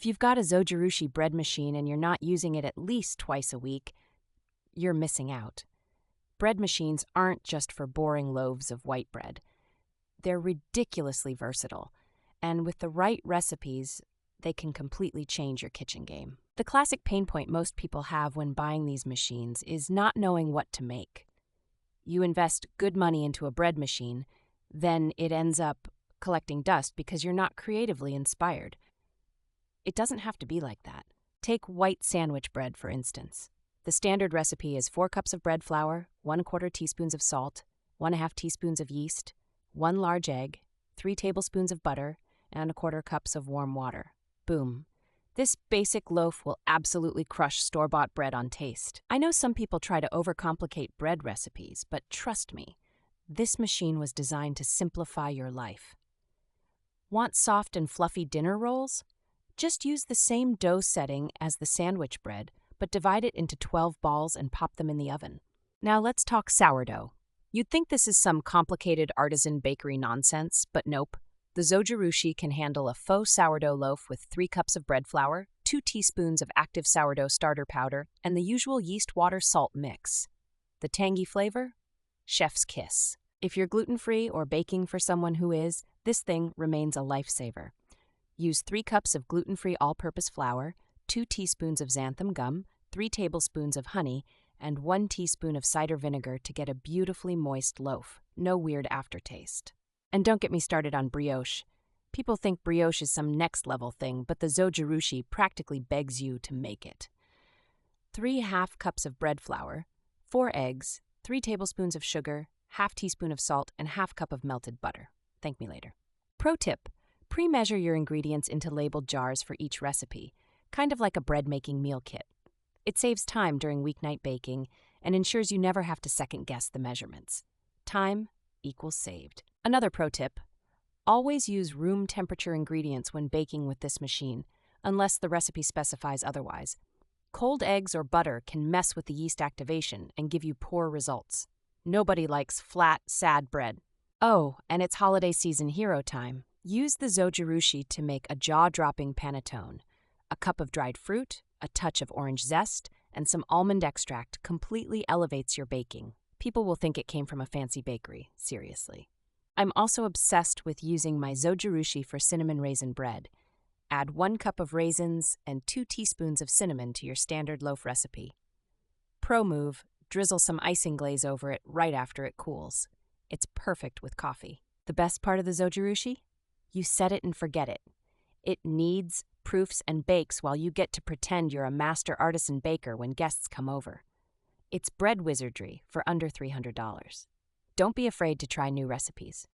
If you've got a Zojirushi bread machine and you're not using it at least twice a week, you're missing out. Bread machines aren't just for boring loaves of white bread. They're ridiculously versatile, and with the right recipes, they can completely change your kitchen game. The classic pain point most people have when buying these machines is not knowing what to make. You invest good money into a bread machine, then it ends up collecting dust because you're not creatively inspired. It doesn't have to be like that. Take white sandwich bread, for instance. The standard recipe is 4 cups of bread flour, 1/4 teaspoons of salt, 1/2 teaspoons of yeast, 1 large egg, 3 tablespoons of butter, and 1/4 cups of warm water. Boom. This basic loaf will absolutely crush store-bought bread on taste. I know some people try to overcomplicate bread recipes, but trust me, this machine was designed to simplify your life. Want soft and fluffy dinner rolls? Just use the same dough setting as the sandwich bread, but divide it into 12 balls and pop them in the oven. Now let's talk sourdough. You'd think this is some complicated artisan bakery nonsense, but nope. The Zojirushi can handle a faux sourdough loaf with 3 cups of bread flour, 2 teaspoons of active sourdough starter powder, and the usual yeast-water-salt mix. The tangy flavor? Chef's kiss. If you're gluten-free or baking for someone who is, this thing remains a lifesaver. Use 3 cups of gluten-free all-purpose flour, 2 teaspoons of xanthan gum, 3 tablespoons of honey, and 1 teaspoon of cider vinegar to get a beautifully moist loaf. No weird aftertaste. And don't get me started on brioche. People think brioche is some next-level thing, but the Zojirushi practically begs you to make it. 3 half cups of bread flour, 4 eggs, 3 tablespoons of sugar, half teaspoon of salt, and half cup of melted butter. Thank me later. Pro tip: pre-measure your ingredients into labeled jars for each recipe, kind of like a bread-making meal kit. It saves time during weeknight baking and ensures you never have to second-guess the measurements. Time equals saved. Another pro tip: always use room temperature ingredients when baking with this machine, unless the recipe specifies otherwise. Cold eggs or butter can mess with the yeast activation and give you poor results. Nobody likes flat, sad bread. Oh, and it's holiday season hero time. Use the Zojirushi to make a jaw-dropping panettone. A cup of dried fruit, a touch of orange zest, and some almond extract completely elevates your baking. People will think it came from a fancy bakery, seriously. I'm also obsessed with using my Zojirushi for cinnamon raisin bread. Add 1 cup of raisins and 2 teaspoons of cinnamon to your standard loaf recipe. Pro move: drizzle some icing glaze over it right after it cools. It's perfect with coffee. The best part of the Zojirushi? You set it and forget it. It kneads, proofs, and bakes while you get to pretend you're a master artisan baker when guests come over. It's bread wizardry for under $300. Don't be afraid to try new recipes.